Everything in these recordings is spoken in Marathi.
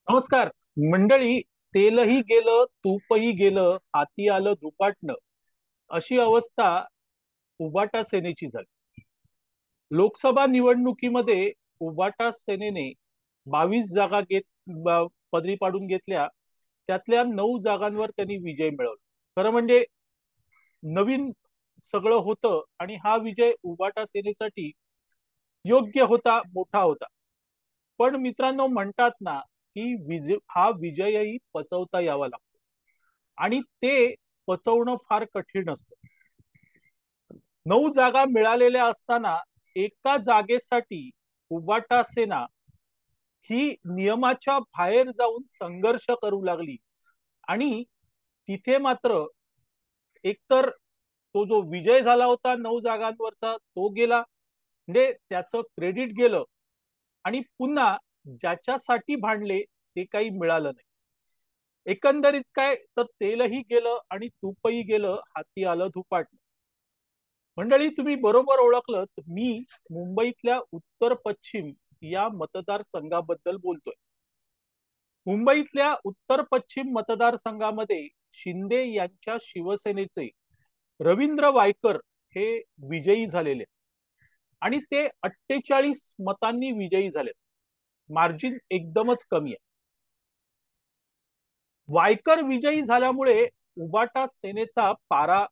नमस्कार मंडळी. तेलही गेलं, तूपही गेलं, हाती आलं धुपाटणं, अशी अवस्था उबाटा सेनेची झाली. लोकसभा निवडणुकीमध्ये उबाटा सेनेने 22 जागा पदरी पाडून घेतल्या. त्यातल्या 9 जागांवर त्यांनी विजय मिळवला. खरं म्हणजे नवीन सगळं होतं आणि हा विजय उबाटा सेनेसाठी योग्य होता, मोठा होता. पण मित्रांनो, म्हणतात ना की हा विजयही पचवता यावा लागतो आणि ते पचवणं फार कठीण असतं. 9 जागा मिळालेल्या असताना एका जागेसाठी उबाटा सेना ही नियमाच्या बाहेर जाऊन संघर्ष करू लागली आणि तिथे मात्र एकतर तो जो विजय झाला होता 9 जागांवरचा तो गेला, म्हणजे त्याचं क्रेडिट गेलं. आणि पुन्हा ज्याच्यासाठी भांडले ते काही मिळालं नाही. एकंदरीत काय तर तेलही गेलं आणि तूपही गेलं, हाती आलं धुपाटणं. मंडळी, तुम्ही बरोबर ओळखलं, मी मुंबईतल्या उत्तर पश्चिम या मतदारसंघाबद्दल बोलतोय. मुंबईतल्या उत्तर पश्चिम मतदारसंघामध्ये शिंदे यांच्या शिवसेनेचे रवींद्र वायकर हे विजयी झालेले आणि ते 48 मतांनी विजयी झाले. मार्जिन एकदमच कमी आहे. वायकर विजयी झाल्यामुळे उबाटा सेनेचा पारा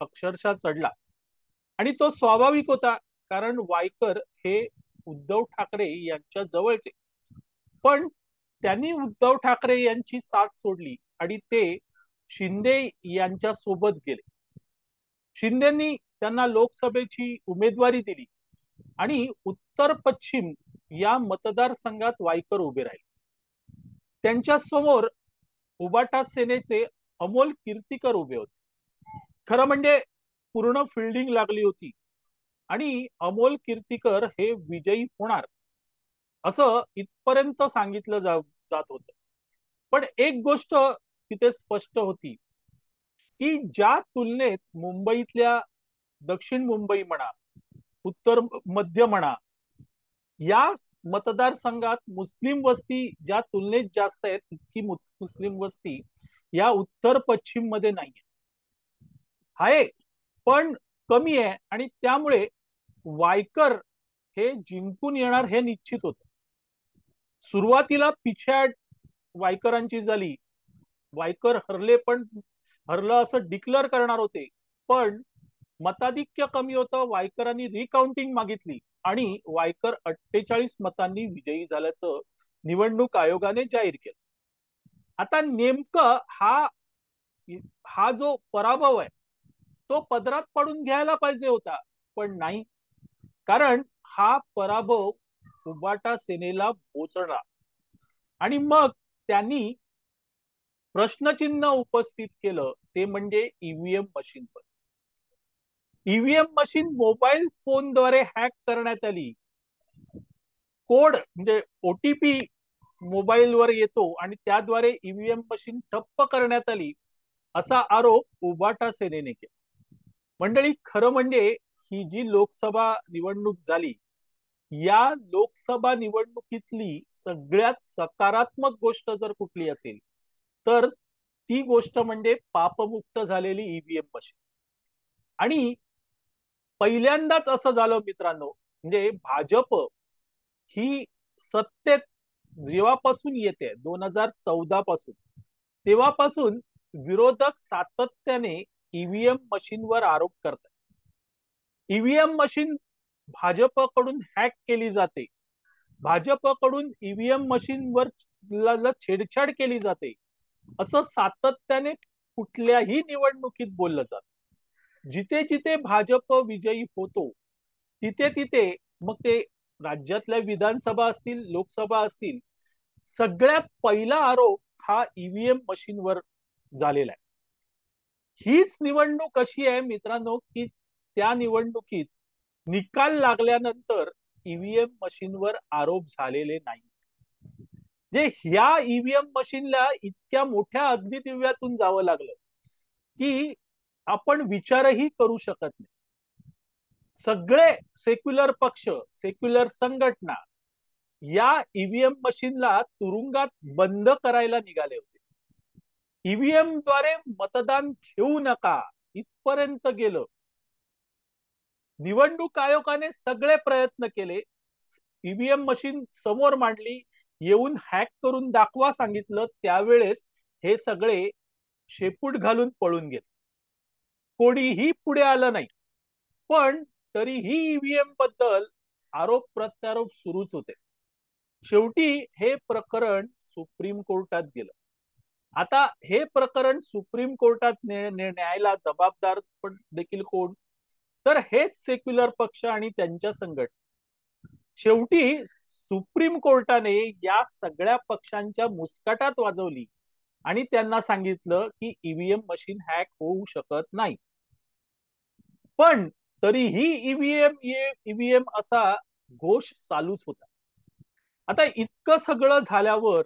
अक्षरशः चढला आणि तो स्वाभाविक होता, कारण वायकर हे उद्धव ठाकरे यांच्या जवळचे. पण त्यांनी उद्धव ठाकरे यांची साथ सोडली आणि ते शिंदे यांच्या सोबत गेले. शिंदेनी त्यांना लोकसभेची उमेदवारी दिली आणि उत्तर पश्चिम या मतदारसंघात वायकर उभे राहिले. त्यांच्या समोर उबाटा सेनेचे अमोल कीर्तीकर उभे होते. खरं म्हणजे पूर्ण फिल्डिंग लागली होती आणि अमोल कीर्तीकर हे विजयी होणार असं इथपर्यंत सांगितलं जात होतं. पण एक गोष्ट तिथे स्पष्ट होती की ज्या तुलनेत मुंबईतल्या दक्षिण मुंबई म्हणा, उत्तर मध्य म्हणा, या मतदारसंघात मुस्लिम वस्ती ज्या तुलनेत जास्त आहे तितकी मुस्लिम वस्ती या उत्तर पश्चिम मध्ये नाहीये. आहे पण कमी आहे आणि त्यामुळे वायकर हे जिंकून येणार हे निश्चित होतं. सुरुवातीला पिछाड वायकरांची झाली. वायकर हरले, पण हरलं असं डिक्लेअर करणार होते. पण मताधिक्य कमी होतं. वायकरांनी रिकाउंटिंग मागितली आणि वायकर 48 मतांनी विजयी झाल्याचं निवडणूक आयोगाने जाहीर केलं. आता नेमकं हा हा जो पराभव आहे तो पदरात पडून घ्यायला पाहिजे होता, पण नाही. कारण हा पराभव उबाटा सेनेला पोचला आणि मग त्यांनी प्रश्नचिन्ह उपस्थित केलं, ते म्हणजे ईव्हीएम मशीनवर. ईव्हीएम मशीन मोबाईल फोनद्वारे हॅक करण्यात आली. कोड म्हणजे ओटीपी मोबाईलवर येतो आणि त्याद्वारे ईव्हीएम मशीन ठप्प करण्यात आली, असा आरोप उबाटा सेनेने केला. मंडळी, खरं म्हणजे ही जी लोकसभा निवडणूक झाली, या लोकसभा निवडणुकीतली सगळ्यात सकारात्मक गोष्ट जर कुठली असेल तर ती गोष्ट म्हणजे पापमुक्त झालेली ईव्हीएम मशीन. आणि पहिल्यांदाच असं झालं मित्रांनो, म्हणजे भाजप ही सत्तेत जेव्हापासून येते 2014 पासून, तेव्हापासून विरोधक सातत्याने ईव्हीएम मशीनवर आरोप करतात. ईव्हीएम मशीन भाजपकडून हॅक केली जाते, भाजपकडून ईव्हीएम मशीनवर छेडछाड केली जाते, असं सातत्याने कुठल्याही निवडणुकीत बोललं जातं. जिथे जिथे भाजप विजयी होतो तिथे तिथे मग ते राज्यातल्या विधानसभा असतील, लोकसभा असतील, सगळ्यात पहिला आरोप हा ईव्हीएम मशीनवर झालेला आहे. हीच निवडणूक अशी आहे मित्रांनो की त्या निवडणुकीत निकाल लागल्यानंतर ईव्हीएम मशीनवर आरोप झालेले नाही. म्हणजे ह्या ईव्हीएम मशीनला इतक्या मोठ्या अग्निदिव्यातून जावं लागलं की आपण विचारही करू शकत नाही. सगळे सेक्युलर पक्ष, सेक्युलर संघटना या ईव्हीएम मशीनला तुरुंगात बंद करायला निघाले होते. ईव्हीएम द्वारे मतदान घेऊ नका इथपर्यंत गेलं. निवडणूक आयोगाने सगळे प्रयत्न केले. ईव्हीएम मशीन समोर मांडली, येऊन हॅक करून दाखवा सांगितलं. त्यावेळेस हे सगळे शेपूट घालून पळून गेले. कोणीही पुढे आलं नाही. पण तरीही ईव्हीएम बद्दल आरोप प्रत्यारोप सुरूच होते. शेवटी हे प्रकरण सुप्रीम कोर्टात गेलं. आता हे प्रकरण सुप्रीम कोर्टात न्यायला जबाबदार पण देखील कोण? तर हेच सेक्युलर पक्ष आणि त्यांच्या संघटना. शेवटी सुप्रीम कोर्टाने या सगळ्या पक्षांच्या मुस्कटात वाजवली आणि त्यांना सांगितलं की ईव्हीएम मशीन हॅक होऊ शकत नाही. पण तरीही ईव्हीएम असा घोष चालूच होता. आता इतकं सगळं झाल्यावर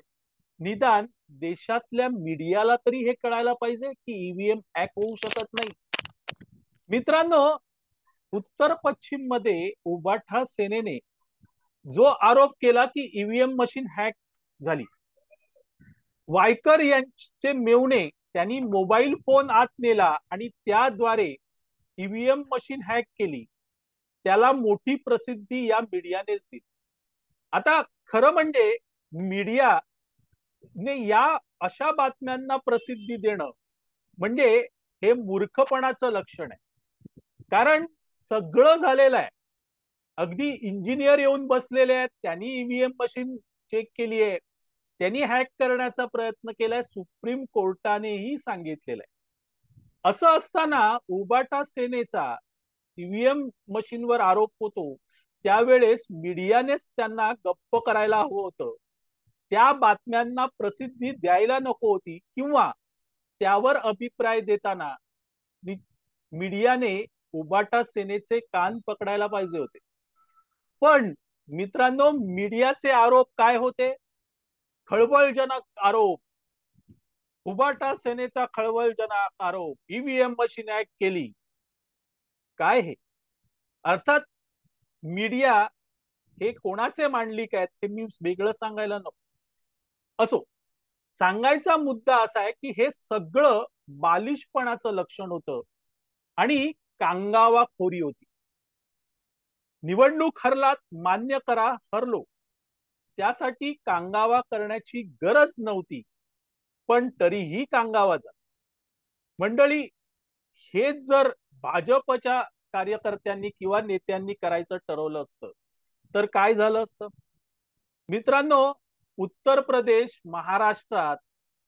निदान देशातल्या मीडियाला तरी हे कळायला पाहिजे की ईव्हीएम हॅक होऊ शकत नाही. मित्रांनो, उत्तर पश्चिम मध्ये उबाठा सेनेने जो आरोप केला की ईव्हीएम मशीन हॅक झाली, वायकर यांचे मेवणे त्यांनी मोबाईल फोन आत नेला आणि त्याद्वारे ईव्हीएम मशीन हॅक केली, त्याला मोठी प्रसिद्धी या मीडियानेच दिली. आता खरं म्हणजे मीडिया ने या अशा बातम्यांना प्रसिद्धी देणं म्हणजे हे मूर्खपणाचं लक्षण आहे. कारण सगळं झालेलं आहे. अगदी इंजिनियर येऊन बसलेले आहेत, त्यांनी ईव्हीएम मशीन चेक केली आहे, त्यांनी हॅक करण्याचा प्रयत्न केलाय, सुप्रीम कोर्टानेही सांगितलेलं आहे. असं असताना उबाटा सेनेचा ईव्हीएम मशीनवर आरोप होतो, त्यावेळेस मीडियानेच त्यांना गप्प करायला हवं होतं. त्या बातम्यांना प्रसिद्धी द्यायला नको होती, किंवा त्यावर अभिप्राय देताना मीडियाने उबाटा सेनेचे कान पकडायला पाहिजे होते. पण मित्रांनो, मीडियाचे आरोप काय होते? खळबळजनक आरोप. उबाटा सेनेचा खळबळजनक आरोप, ईव्हीएम मशीन हॅक केली. काय हे? अर्थात मीडिया हे कोणाचे मांडलिक आहेत हे मी वेगळं सांगायला नको. असो, सांगायचा मुद्दा असा आहे की हे सगळं बालिशपणाचं लक्षण होतं आणि कांगावाखोरी होती. निवडणूक हरलात, मान्य करा, हरलो. त्यासाठी कांगावा करण्याची गरज नव्हती, पण तरीही कांगावा झाला. मंडळी, हेच जर भाजपच्या कार्यकर्त्यांनी किंवा नेत्यांनी करायचं ठरवलं असतं तर काय झालं असतं? मित्रांनो, उत्तर प्रदेश, महाराष्ट्रात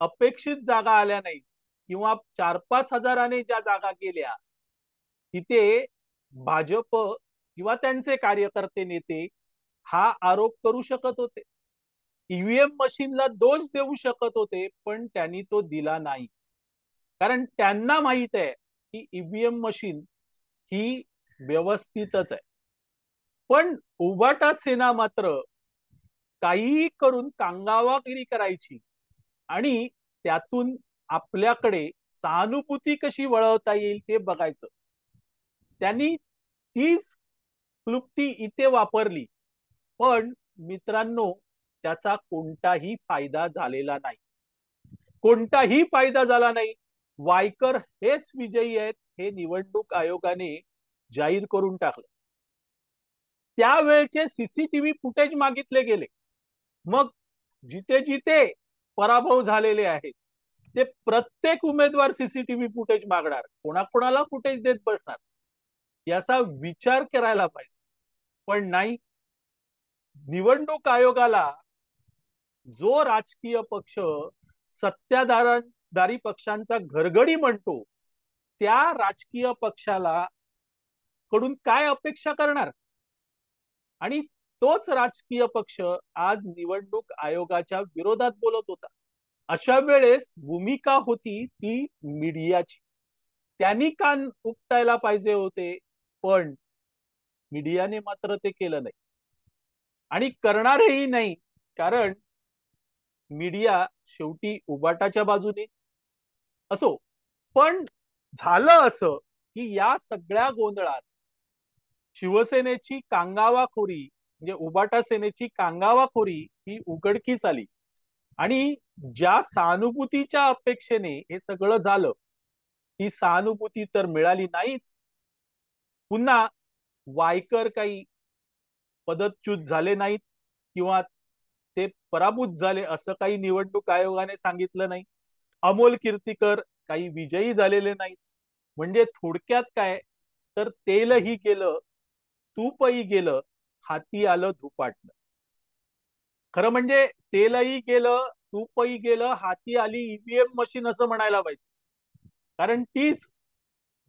अपेक्षित जागा आल्या नाहीत, किंवा 4-5 हजाराने ज्या जागा गेल्या तिथे भाजप किंवा त्यांचे कार्यकर्ते नेते हा आरोप करू शकत होते, ईव्हीएम मशीनला दोष देऊ शकत होते, पण त्यांनी तो दिला नाही. कारण त्यांना माहित आहे की ईव्हीएम मशीन ही व्यवस्थितच आहे. पण उबाटा सेना मात्र काहीही करून कांगावागिरी करायची आणि त्यातून आपल्याकडे सहानुभूती कशी वळवता येईल ते बघायचं. त्यांनी तीच क्लुप्ती इथे वापरली, पण मित्रांनो, त्याचा कोणताही फायदा झालेला नाही. कोणताही फायदा झाला नाही. वायकर हेच विजयी आहेत हे निवडणूक आयोगाने जाहीर करून टाकलं. त्यावेळचे सीसीटीव्ही फुटेज मागितले गेले. मग जिथे जिथे पराभव झालेले आहेत ते प्रत्येक उमेदवार सीसीटीव्ही फुटेज मागणार, कोणाकोणाला फुटेज देत बसणार, याचा विचार करायला पाहिजे. पण नाही, निवडणूक आयोगाला जो राजकीय पक्ष सत्ताधारी पक्षांचा घरगडी म्हणतो, त्या राजकीय पक्षाला कडून काय अपेक्षा करणार? आणि तोच राजकीय पक्ष आज निवडणूक आयोगाच्या विरोधात बोलत होता. अशा वेळेस भूमिका होती ती मीडियाची. त्यांनी कान उपटायला पाहिजे होते, पण मीडियाने मात्र ते केलं नाही आणि करणारही नाही. कारण मीडिया शेवटी उबाटाच्या बाजूने. असो, पण झालं असं की या सगळ्या गोंधळात शिवसेनेची कांगावाखोरी म्हणजे उबाटा सेनेची कांगावाखोरी ही उघडकीस आली आणि ज्या सहानुभूतीच्या अपेक्षेने हे सगळं झालं ती सहानुभूती तर मिळाली नाहीच. पुन्हा वायकर काही पदच्युत झाले नाहीत किंवा ते पराभूत झाले असं काही निवडणूक आयोगाने सांगितलं नाही. अमोल कीर्तीकर काही विजयी झालेले नाहीत. म्हणजे थोडक्यात काय तर तेलही गेलं, तूपही गेलं, हाती आलं धुपाटणं. खरं म्हणजे तेलही गेलं, तूपही गेलं, हाती आली ईव्हीएम मशीन असं म्हणायला पाहिजे. कारण तीच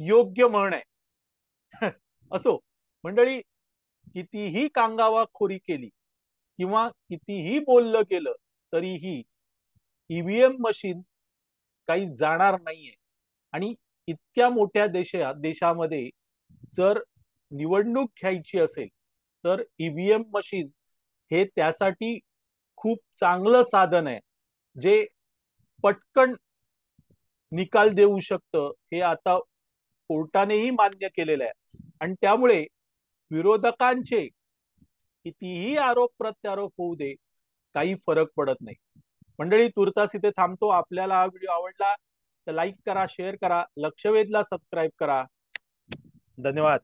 योग्य म्हण आहे. असो मंडळी, कितीही कांगावाखोरी केली किंवा कितीही बोललं गेलं तरीही ईव्हीएम मशीन काही जाणार नाहीये. आणि इतक्या मोठ्या देशामध्ये जर निवडणूक घ्यायची असेल तर ईव्हीएम मशीन हे त्यासाठी खूप चांगलं साधन आहे जे पटकन निकाल देऊ शकतं. हे आता कोर्टानेही मान्य केलेलं आहे आणि त्यामुळे विरोधकांचे कितीही आरोप प्रत्यारोप होऊ दे काही फरक पडत नाही. मंडळी, तुर्तास इथे थांबतो. आपल्याला हा व्हिडिओ आवडला तर लाईक करा, शेअर करा, लक्षवेधला सबस्क्राईब करा. धन्यवाद.